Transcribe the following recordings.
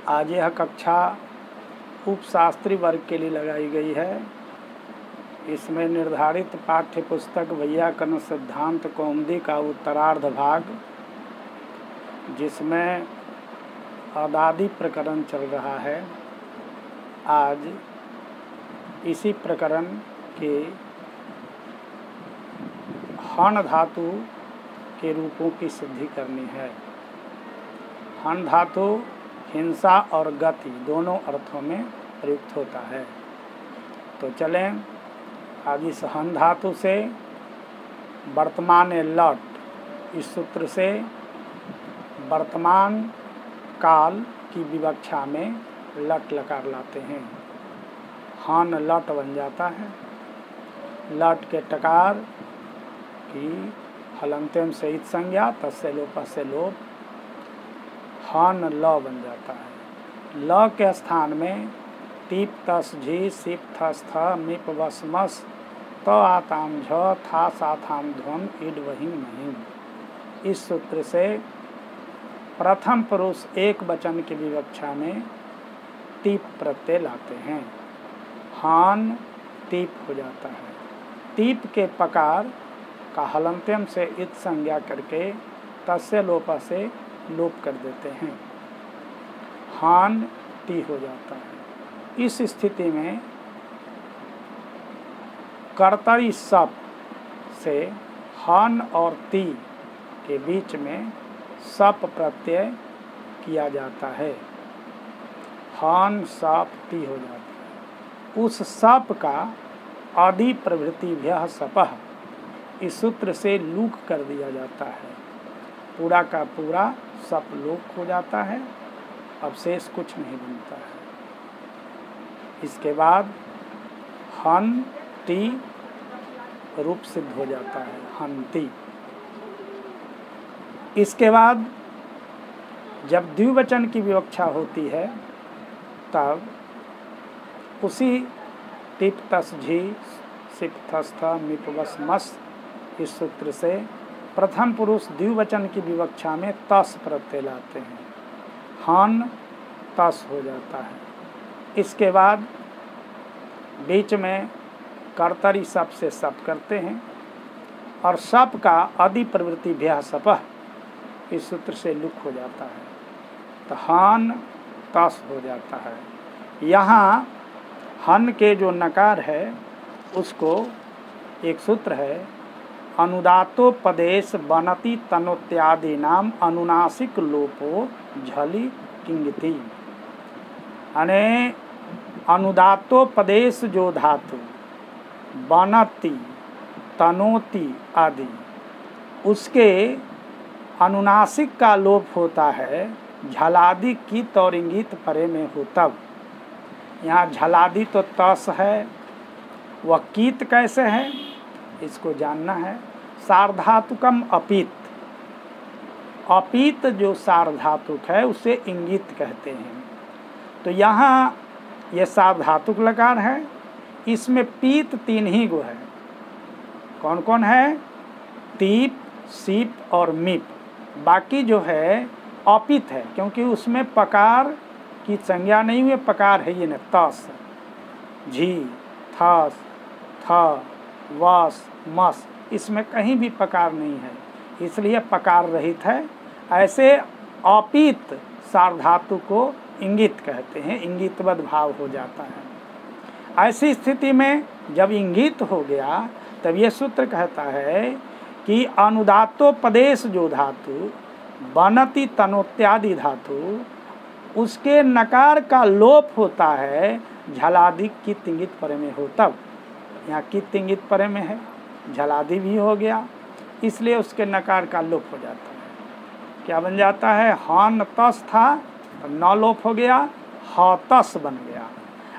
आज यह कक्षा उपशास्त्री वर्ग के लिए लगाई गई है। इसमें निर्धारित पाठ्य पुस्तक वैयाकरण सिद्धांत कौमुदी का उत्तरार्ध भाग, जिसमें अदादि प्रकरण चल रहा है, आज इसी प्रकरण के हन धातु के रूपों की सिद्धि करनी है। हन धातु हिंसा और गति दोनों अर्थों में प्रयुक्त होता है। तो चलें आज इस हन धातु से वर्तमान लट, इस सूत्र से वर्तमान काल की विवक्षा में लट लकार लाते हैं। हन लट बन जाता है। लट के टकार की हलंत्यम से इत संज्ञा, तस्य लोप से लोप, हन ल बन जाता है। ल के स्थान में टीप तस झी सिप थस थ मिप वस मस त आताम झ था साथाम ध्वम इड वहिम महिम। इस सूत्र से प्रथम पुरुष एक वचन की विवक्षा में टीप प्रत्यय लाते हैं। हान टीप हो जाता है। टीप के पकार का हलंत्यम से इत संज्ञा करके तस्य लोप से लोप कर देते हैं। हान टी हो जाता है। इस स्थिति में कर्तरी सप से हन और ती के बीच में सप प्रत्यय किया जाता है। हन सप टी हो जाता है। उस सप का आदि प्रभृतिभ्यः सपः इस सूत्र से लूक कर दिया जाता है। पूरा का पूरा सप लोक हो जाता है, अब शेष कुछ नहीं बनता है। इसके बाद हन टी रूप सिद्ध हो जाता है, हंती। इसके बाद जब द्विवचन की विवक्षा होती है तब उसी टिप तस झी सिप थस थ मिप वस मस इस सूत्र से प्रथम पुरुष द्विवचन की विवक्षा में तस प्रत्यय लाते हैं। हन तस हो जाता है। इसके बाद बीच में कर्तरी सप से सप करते हैं और सप का आदि प्रवृत्ति भ्यः सपः इस सूत्र से लुक हो जाता है, तो हन तस हो जाता है। यहाँ हन के जो नकार है उसको एक सूत्र है, अनुदातोपदेश बनति तनोत्यादि नाम अनुनासिक लोपो झली किंगति। यानी अनुदातोपदेश जो धातु बनति तनोति आदि, उसके अनुनासिक का लोप होता है झलादि कित और इंगित परे में हो तब। यहाँ झलादि तो तस है, वह कीत कैसे है इसको जानना है। सार्वधातुकम अपित, अपित जो सार्वधातुक है उसे इंगित कहते हैं। तो यहाँ ये सार्वधातुक लकार है, इसमें पीत तीन ही गो है। कौन कौन है? तीप, सीप और मीप। बाकी जो है अपित है, क्योंकि उसमें पकार की संज्ञा नहीं हुई, पकार है ये न, तस झी थस थ वस मस, इसमें कहीं भी पकार नहीं है, इसलिए पकार रहित है। ऐसे अपित सार्वधातु को इंगित कहते हैं, इंगितवद भाव हो जाता है। ऐसी स्थिति में जब इंगित हो गया तब ये सूत्र कहता है कि अनुदातोपदेश जो धातु बनति तनोत्यादि धातु, उसके नकार का लोप होता है झलादि कित इंगित परे में हो तब। यहाँ कित इंगित परे में है, झलादि भी हो गया, इसलिए उसके नकार का लोप हो जाता है। क्या बन जाता है? हन तस था, न लोप हो गया, ह तस बन गया।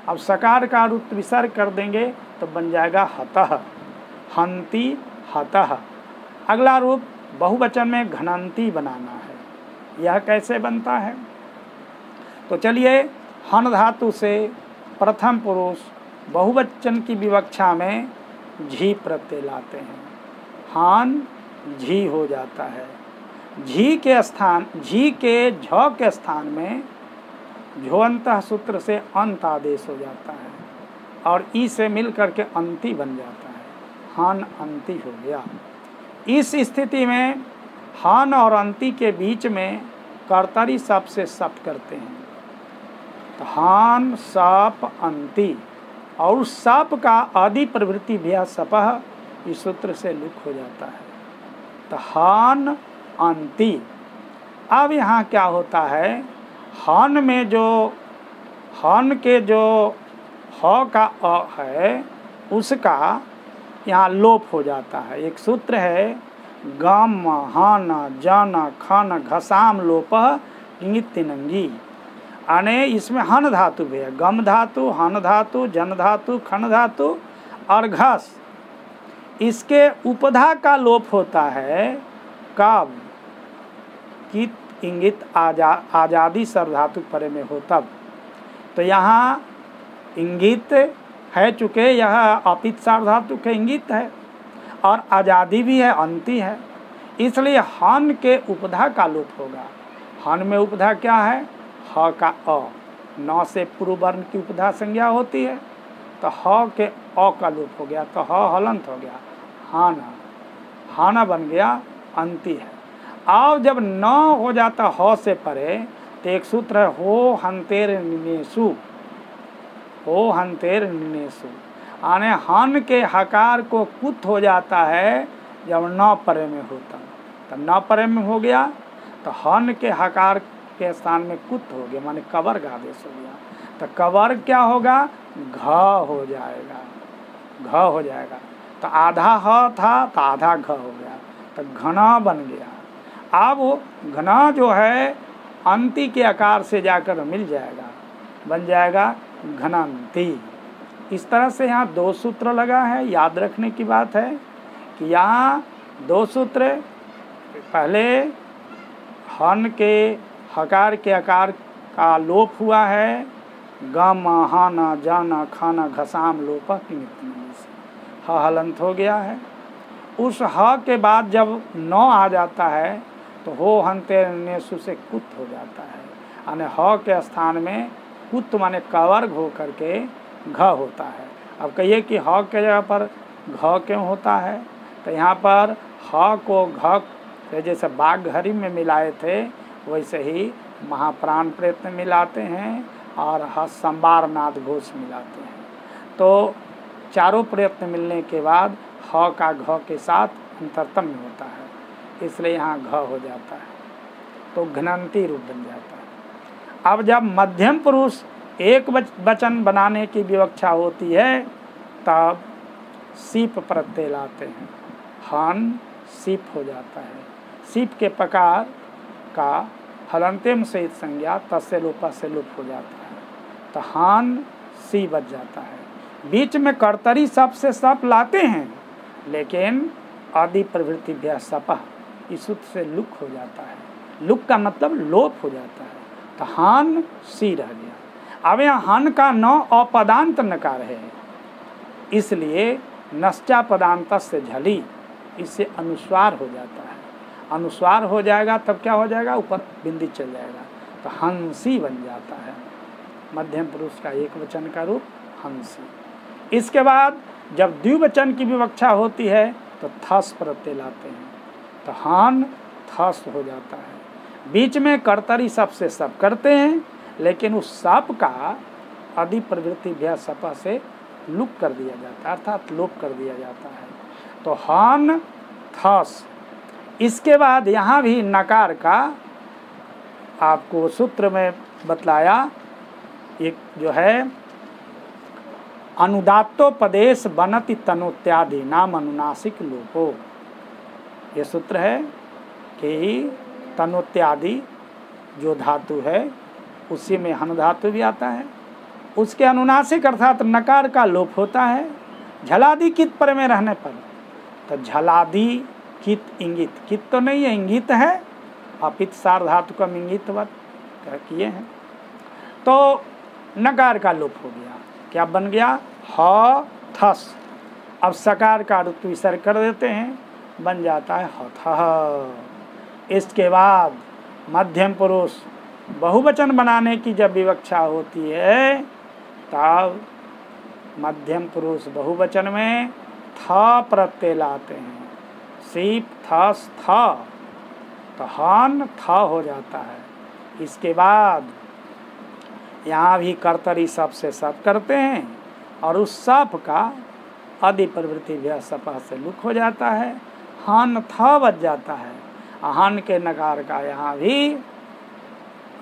अब सकार का रूप विसर्ग कर देंगे तो बन जाएगा हतः, हंती हतः। अगला रूप बहुवचन में घनंती बनाना है। यह कैसे बनता है? तो चलिए, हन धातु से प्रथम पुरुष बहुवचन की विवक्षा में झी प्रत्यय लाते हैं। हान झी हो जाता है। झी के झ के स्थान में झोअंतः सूत्र से अंत आदेश हो जाता है और ई से मिल करके अंति बन जाता है, हन अंति हो गया। इस स्थिति में हन और अंति के बीच में कर्तरी सप से सप करते हैं, तो हन सप अंति, और सप का आदि प्रवृत्ति भी सपह इस सूत्र से लुक हो जाता है, तो हन अंति। अब यहाँ क्या होता है, हन में जो हन के जो ह का अ है उसका यहाँ लोप हो जाता है। एक सूत्र है गम हन जन खन घसाम लोप इंगित तिनंगी, यानी इसमें हन धातु भी है, गम धातु, हन धातु, जन धातु, खन धातु और घस, इसके उपधा का लोप होता है कब, कित इंगित आजादी सर्वधातु परे में हो तब। तो यहाँ इंगित है, चूँकि यह अपित सार्वधातु के इंगित है और आज़ादी भी है, अंति है, इसलिए हन के उपधा का लोप होगा। हन में उपधा क्या है, ह का अ, न से पूर्व वर्ण की उपधा संज्ञा होती है, तो ह के अ का लोप हो गया, तो ह हलंत हो गया, हाना, हाना बन गया, अंति है। अब जब न हो जाता ह से परे तो एक सूत्र है हो हंतेर निनेसु, हो हंतेर निनेसु, आने हन के हकार को कुत हो जाता है जब न परे में होता, तो न परे में हो गया तो हन के हकार के स्थान में कुत हो गया, माने कबर का आदेश हो गया, तो कबर क्या होगा, घ हो जाएगा, घ हो जाएगा, तो आधा ह था तो आधा घ हो गया, तो घना बन गया। अब वो घना जो है अंति के आकार से जाकर मिल जाएगा, बन जाएगा घनांति। इस तरह से यहाँ दो सूत्र लगा है। याद रखने की बात है कि यहाँ दो सूत्र, पहले हन के हकार के आकार का लोप हुआ है, गम हाना जाना खाना घसाम लोप से ह हलंत हो गया है। उस ह के बाद जब न आ जाता है तो हो हंते नेसु से कुत हो जाता है, यानी ह के स्थान में कुत माने कवर्ग हो करके घ होता है। अब कहिए कि ह के जगह पर घ क्यों होता है, तो यहाँ पर ह को घ से जैसे बाघ घरी में मिलाए थे वैसे ही महाप्राण प्रयत्न मिलाते हैं और ह संबार नाद घोष मिलाते हैं, तो चारों प्रयत्न मिलने के बाद ह का घ के साथ अंतरतम होता है, इसलिए यहाँ घ हो जाता है, तो घनंती रूप बन जाता है। अब जब मध्यम पुरुष एक वचन बनाने की विवक्षा होती है तब सीप प्रत्यय लाते हैं, हन सीप हो जाता है। सीप के प्रकार का हलंतेम सहित संज्ञा तस्य लोपा से लोप हो जाता है, तो हन सी बच जाता है। बीच में कर्तरी सप से सप लाते हैं, लेकिन आदि प्रवृत्ति भ्या सपह इस सूत्र से लुक हो जाता है। लुक का मतलब लोप हो जाता है, तो हन सी रह गया। अब यहाँ हन का न अपदांत नकार है, इसलिए नश्चा पदांत से झली, इससे अनुस्वार हो जाता है। अनुस्वार हो जाएगा तब क्या हो जाएगा, ऊपर बिंदी चल जाएगा, तो हंसी बन जाता है। मध्यम पुरुष का एक वचन का रूप हंसी। इसके बाद जब द्विवचन की विवक्षा होती है तो थस प्रत्यय लाते हैं, तो हन थस हो जाता है। बीच में कर्तरी सप से सप करते हैं, लेकिन उस सप का आदि प्रवृत्ति भ्या सपा से लुक कर दिया जाता है, अर्थात लोप कर दिया जाता है, तो हन थस। इसके बाद यहाँ भी नकार का आपको सूत्र में बतलाया, एक जो है अनुदात्तोपदेश बनति तनोत्यादि नाम अनुनासिक लोपो, ये सूत्र है कि तनोत्यादि जो धातु है उसी में हन धातु भी आता है, उसके अनुनासिक अर्थात नकार का लोप होता है झलादि कित पर में रहने पर। तो झलादि कित इंगित, कित तो नहीं है, इंगित है, अपित सार धातु का इंगितवत किए हैं, तो नकार का लोप हो गया। क्या बन गया, ह थस। अब सकार का रूप विसर्ग कर देते हैं, बन जाता है हथः। इसके बाद मध्यम पुरुष बहुवचन बनाने की जब विवक्षा होती है तब मध्यम पुरुष बहुवचन में थ प्रत्यय लाते हैं। सीप थस थ, तो हन थ हो जाता है। इसके बाद यहाँ भी कर्तरी सब से सब करते हैं और उस सब का आदि प्रवृत्ति भी सपा से लुक हो जाता है, हन थ बच जाता है। हन के नकार का यहाँ भी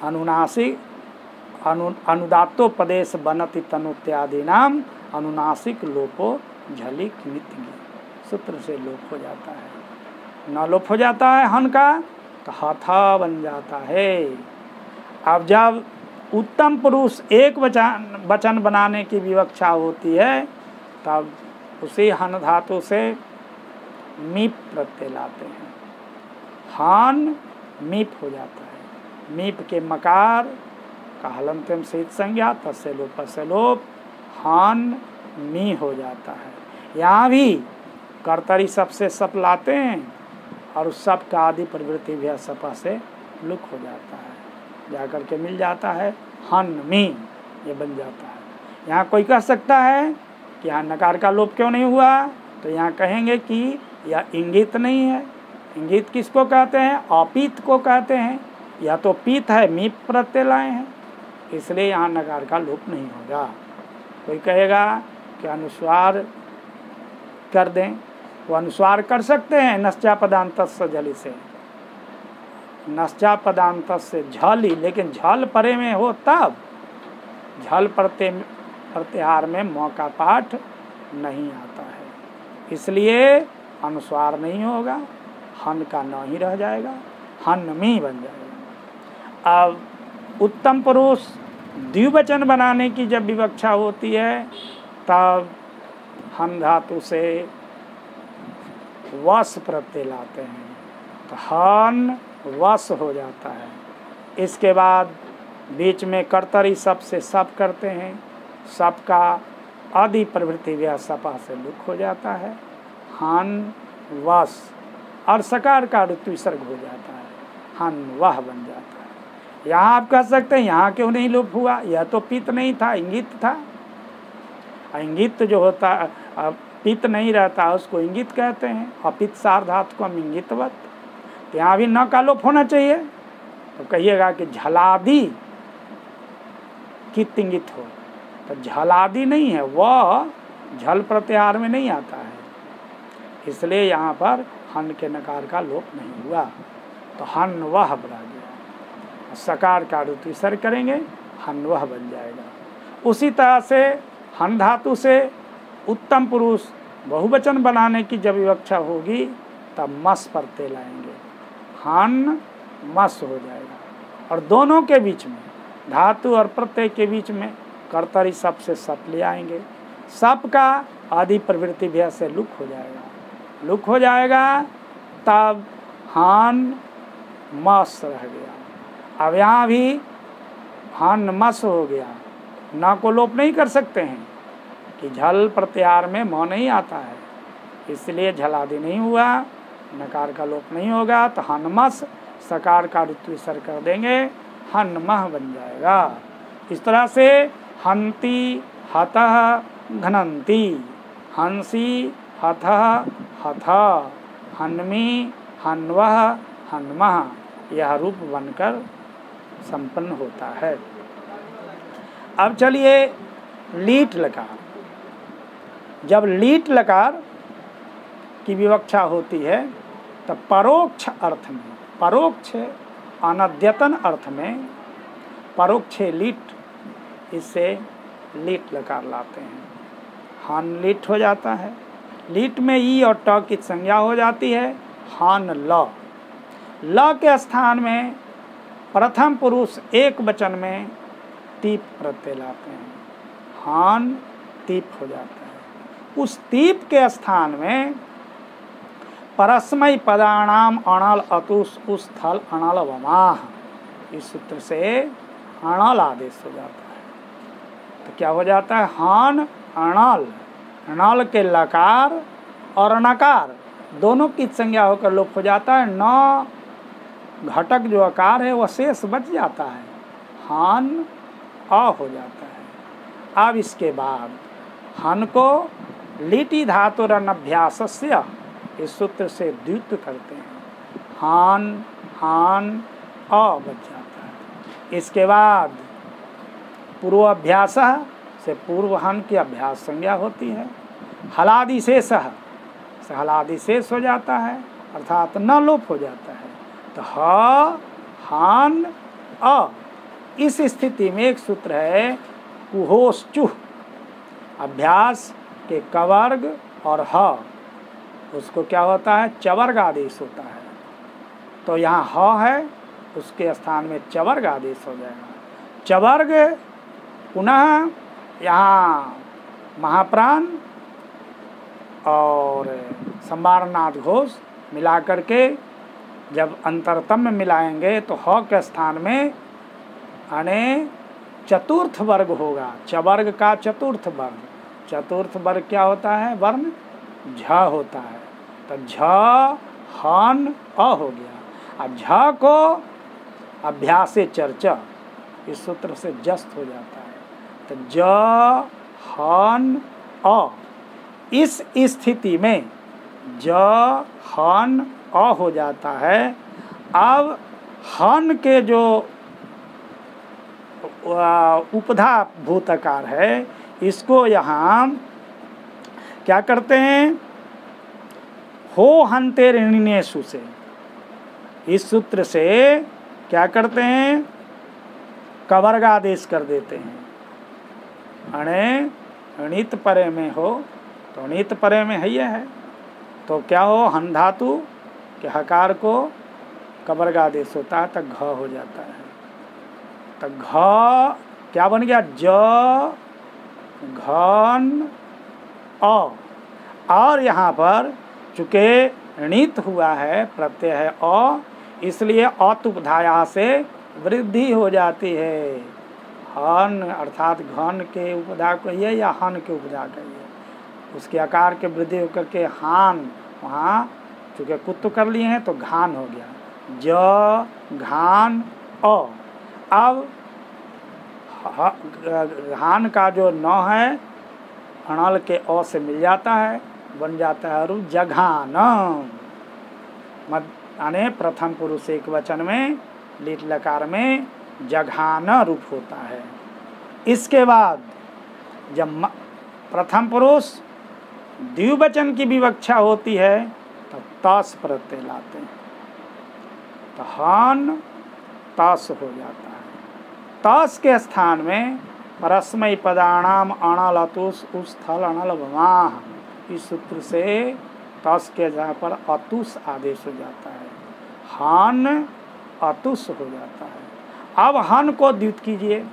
अनुनासिक अनुदात्तोपदेश बनति तनुत्यादि नाम अनुनासिक लोपो झलिक नित्य सूत्र से लोप हो जाता है। न लोप हो जाता है हन का तो हथा बन जाता है। अब जब उत्तम पुरुष एक वचन बनाने की विवक्षा होती है तब उसी हन धातु से मीप प्रत्यय लाते हैं, हन मीप हो जाता है। मीप के मकार का हलंतम शीत संज्ञा तस्य लोप हन मी हो जाता है। यहाँ भी कर्तरी सब से सप लाते हैं और उस सब का आदि प्रवृत्ति भी सपा से लुक हो जाता है, जाकर के मिल जाता है हन मी, ये बन जाता है। यहाँ कोई कह सकता है कि यहाँ नकार का लोप क्यों नहीं हुआ, तो यहाँ कहेंगे कि यह इंगित नहीं है। इंगित किसको कहते हैं? अपीत को कहते हैं। यह तो पीत है, मीप प्रत्यय लाए हैं, इसलिए यहाँ नकार का लोप नहीं होगा। कोई कहेगा कि अनुस्वार कर दें, वो अनुस्वार कर सकते हैं नश्चा पदांत से झली से, नश्चा पदांत से झली, लेकिन झल परे में हो तब, झल प्रत्याहार में मौका पाठ नहीं आता है, इसलिए अनुस्वार नहीं होगा, हन का न ही रह जाएगा, हनमी बन जाएगा। अब उत्तम पुरुष द्विवचन बनाने की जब विवक्षा होती है तब हन धातु से वस प्रत्यय लाते हैं, तो हन वस हो जाता है। इसके बाद बीच में कर्तरी सब से सब करते हैं, सब का आदि प्रवृत्ति व्या सपा से लुक हो जाता है, हन वस, और सकार का ऋतु विसर्ग हो जाता है, हन वह बन जाता है। यहाँ आप कह सकते हैं यहाँ क्यों नहीं लोप हुआ, यह तो पित नहीं था, इंगित था। इंगित जो होता पित नहीं रहता उसको इंगित कहते हैं, अपित सार धातु को हम इंगितवत। तो यहाँ भी न का लोप होना चाहिए, तो कहिएगा कि झलादि कित इंगित हो, तो झलादि नहीं है, वह झल प्रत्याहार में नहीं आता है, इसलिए यहाँ पर हन के नकार का लोप नहीं हुआ, तो हन वह बना गया। सकार का ऋतु विसर्ग करेंगे, हन वह बन जाएगा। उसी तरह से हन धातु से उत्तम पुरुष बहुवचन बनाने की जब विवक्षा होगी तब मस प्रत्यय लाएंगे, हन मस हो जाएगा। और दोनों के बीच में धातु और प्रत्यय के बीच में कर्तरी सब से सप ले आएंगे, सप का आदि प्रवृत्ति भी से लुक हो जाएगा, लुक हो जाएगा, तब हन मस रह गया। अब यहाँ भी हन मस हो गया, न को लोप नहीं कर सकते हैं कि झल प्रत्याहार में म नहीं आता है, इसलिए झलादि नहीं हुआ, नकार का लोप नहीं होगा, तो हनमस सकार का ऋतु विसर्ग कर देंगे, हनमह बन जाएगा। इस तरह से हंती हतः घनंती, हंसी हथः हथः, हन्मी हन्वः हन्मः, यह रूप बनकर संपन्न होता है। अब चलिए लीट लकार, जब लीट लकार की विवक्षा होती है तब परोक्ष अर्थ में, परोक्ष अनद्यतन अर्थ में परोक्ष लीट, इससे लीट लकार लाते हैं, हन लीट हो जाता है। लीट में ई और ट की संज्ञा हो जाती है, हन ल, ल के स्थान में प्रथम पुरुष एक वचन में तीप प्रत्यय लाते हैं, हन तीप हो जाता है। उस तीप के स्थान में परस्मै पदानाम अणल अतुस उस थल अणल वमाह, इस सूत्र से अणल आदेश हो जाता है, तो क्या हो जाता है, हन अणल, अणल के लकार और नकार दोनों की संज्ञा होकर लोप हो जाता है, न घटक जो आकार है वह शेष बच जाता है, हन अ हो जाता है। अब इसके बाद हन को लिटि धातुरनभ्यासस्य इस सूत्र से द्युत करते हैं, हन हन अ बच जाता है। इसके बाद पूर्वाभ्यास से पूर्व हन की अभ्यास संज्ञा होती है, हलादि शेष से हलादि शेष हो जाता है, अर्थात न लोप हो जाता है। तो ह हन अ, इस स्थिति में एक सूत्र है कुहोस चुह, अभ्यास के कवर्ग और ह उसको क्या होता है, चवर्ग आदेश होता है। तो यहाँ ह है, उसके स्थान में चवर्ग आदेश हो जाएगा। चवर्ग पुनः यहाँ महाप्राण और संवारनाथ घोष मिला करके जब अंतरतम में मिलाएंगे तो ह के स्थान में यानी चतुर्थ वर्ग होगा, चवर्ग का चतुर्थ वर्ग। चतुर्थ वर्ग क्या होता है, वर्ण झ होता है। तो झ हन अ हो गया। अब झ को अभ्यासे चर्चा इस सूत्र से जस्त हो जाता है। तो ज हन अ, इस स्थिति में ज हन अ हो जाता है। अब हन के जो उपधा भूतकार है इसको यहाँ क्या करते हैं, हो हंते ऋणिनेषु से, इस सूत्र से क्या करते हैं, कवर्ग आदेश कर देते हैं। अणे णित परे में हो, तो णित परे में है यह है, तो क्या हो, हन धातु के हकार को कवर्ग आदेश होता है तो घ हो जाता है। तो घ क्या बन गया, ज घन अ, और यहाँ पर चूँकि णित हुआ है, प्रत्यय है अ, इसलिए अतुपधाया से वृद्धि हो जाती है। हन अर्थात घन के उपधा कहिए या हन के उपधा कहिए, उसके आकार के वृद्धि होकर के हान, वहाँ चूँकि कुत्त कर लिए हैं तो घान हो गया, ज घान अ। अब घान का जो न है अणल के अ से मिल जाता है, बन जाता है रूप जघान। यानी प्रथम पुरुष एक वचन में लिट लकार में जघान रूप होता है। इसके बाद जब प्रथम पुरुष द्विवचन की विवक्षा होती है तो तस प्रत्यय लाते हैं, तो हन तस हो जाता है। तस के स्थान में परस्मै पदानाम अणल अतुस उस थल अणल वमाह, इस सूत्र से तस के जगह पर अतुस आदेश हो जाता है, हन अतुस हो जाता है। अब हन को द्युत कीजिए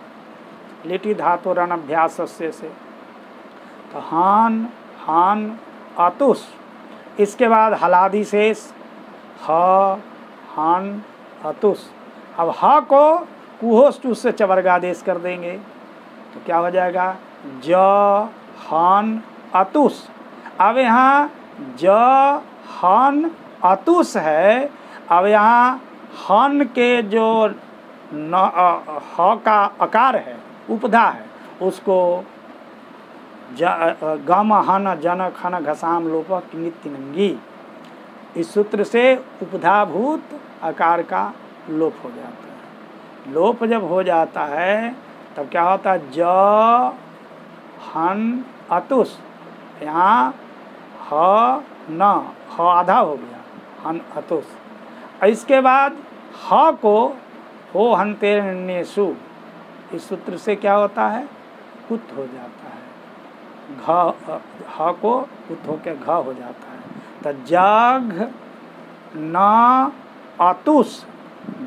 लिटि धातु रन अभ्यास से, तो हन हन अतुस। इसके बाद हलादि शेष ह हन अतुस। अब ह को कुहोस चुस से चवर्गादेश कर देंगे तो क्या हो जाएगा, ज हन अतुस। अब यहाँ ज हन अतुस है, अब यहाँ हन के जो ह का आकार है, उपधा है, उसको गम हन जन खन घसाम लोप किंगितिनंगी, इस सूत्र से उपधाभूत आकार का लोप हो जाता है। लोप जब हो जाता है तब क्या होता है, ज हन अतुस, यहाँ ह न, ह आधा हो गया, हन अतुस। इसके बाद ह को हो हंते ऋण्येषु, इस सूत्र से क्या होता है, कुत हो जाता है, घ ह को कुत होकर घ हो जाता है। तो जघ न अतुस,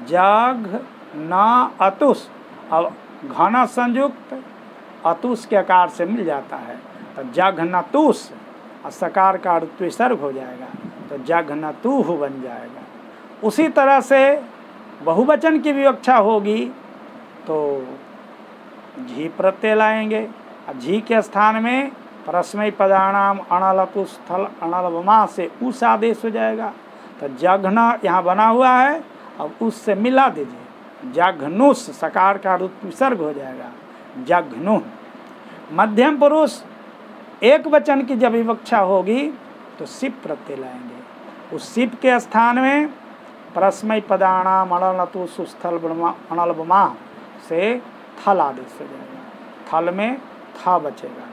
जघ न अतुस। अब घन संयुक्त अतुस के आकार से मिल जाता है, तो जघनतुस, सकार का विसर्ग हो जाएगा तो जघनतुः बन जाएगा। उसी तरह से बहुवचन की विवक्षा होगी तो झी प्रत्यय लाएंगे, झी के स्थान में परस्मै पदानाम अणल अतुस थल अणल वमा से उस आदेश हो जाएगा। तो जघन यहाँ बना हुआ है अब उससे मिला दीजिए, जघनुष, सकार का विसर्ग हो जाएगा, जघनु। मध्यम पुरुष एक वचन की जब विवक्षा होगी तो सिप प्रत्यय लाएंगे। उस सिप के स्थान में परस्मै पदाणाम अणलतु सुस्थल अणलबमा से थल आदेश हो जाएगा, थल में था बचेगा,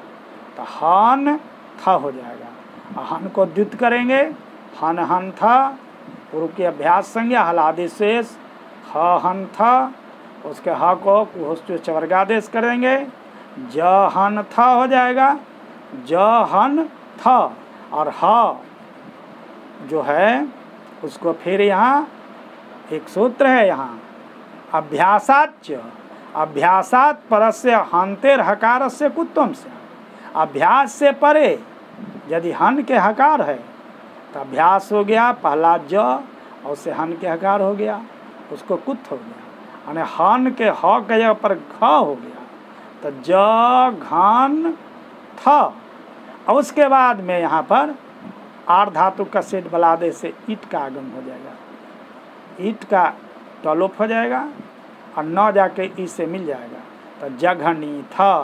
तो हन था हो जाएगा। हन को द्युत करेंगे, हन हन था, पूर्व की अभ्यास संज्ञा हल आदेश शेष, ह हन था, उसके ह को चवर्गादेश करेंगे, ज हन था हो जाएगा, ज हन था, और ह जो है उसको फिर यहाँ एक सूत्र है, यहाँ अभ्यासाच्य, अभ्यासात परस्य हंतेर हकार से कुत्तम से, अभ्यास से परे यदि हन के हकार है तो अभ्यास हो गया, पहला ज और से हन के हकार हो गया, उसको कुत्थ हो गया, यानी हन के ह के जगह पर घ हो गया, तो ज घन थ, और उसके बाद में यहाँ पर आर्ध धातु का सेठ बलादे से ईट का आगम हो जाएगा, ईट का टलोप हो जाएगा और न जाके ई से मिल जाएगा, तो जघनी था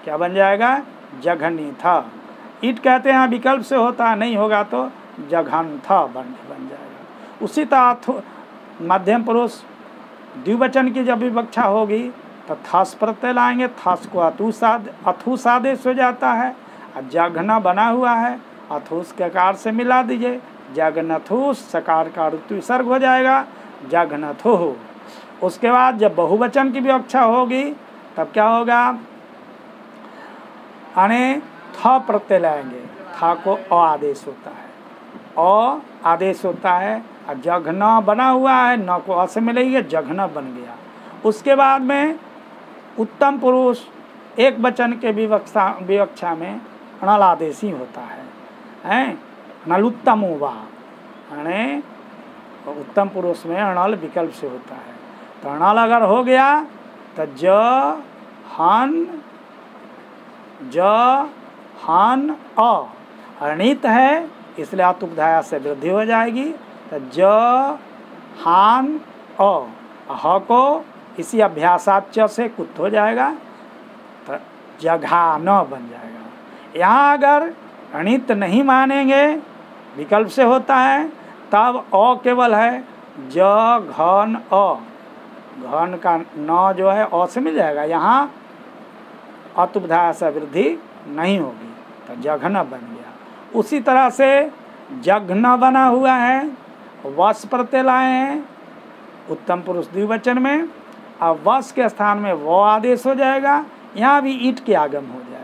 क्या बन जाएगा, जघनी था। ईट कहते हैं विकल्प से होता है, नहीं होगा तो जघन था बन जाएगा। उसी तरह मध्यम पुरुष द्विवचन की जब विवक्षा होगी तो थस प्रत्यय लाएंगे, थस को अथुस आदेश हो जाता है, और जघना बना हुआ है, अथुस के आकार से मिला दीजिए, जगनथुस, सकार का ऋतु विसर्ग हो जाएगा, जघनथु। उसके बाद जब बहुवचन की विवक्षा होगी तब क्या होगा, अने थ प्रत्यय लाएंगे, था को अ आदेश होता है, अ आदेश होता है, और जघना बना हुआ है, न को अ से मिलेगी, जघना बन गया। उसके बाद में उत्तम पुरुष एक वचन के विवक्षा में अणल आदेश ही होता है, नलुत्तम वा, यानी उत्तम पुरुष में अणल विकल्प से होता है। तो अणल अगर हो गया तो ज हन अ, अणित है इसलिए आतुपधाया से वृद्धि हो जाएगी, तो ज हान अ, ह को इसी अभ्यासाच से कुत्थ हो जाएगा, तो जघा न बन जाएगा। यहाँ अगर अणित नहीं मानेंगे, विकल्प से होता है, तब अ केवल है, ज घन अ, घन का न जो है अ से मिल जाएगा, यहाँ अतुपधाया से वृद्धि नहीं होगी, तो जघन बन गया। उसी तरह से जघन बना हुआ है, वस प्रत्यय लाए हैं उत्तम पुरुष द्विवचन में, अब वस के स्थान में वो आदेश हो जाएगा, यहाँ भी ईट के आगम हो जाएगा।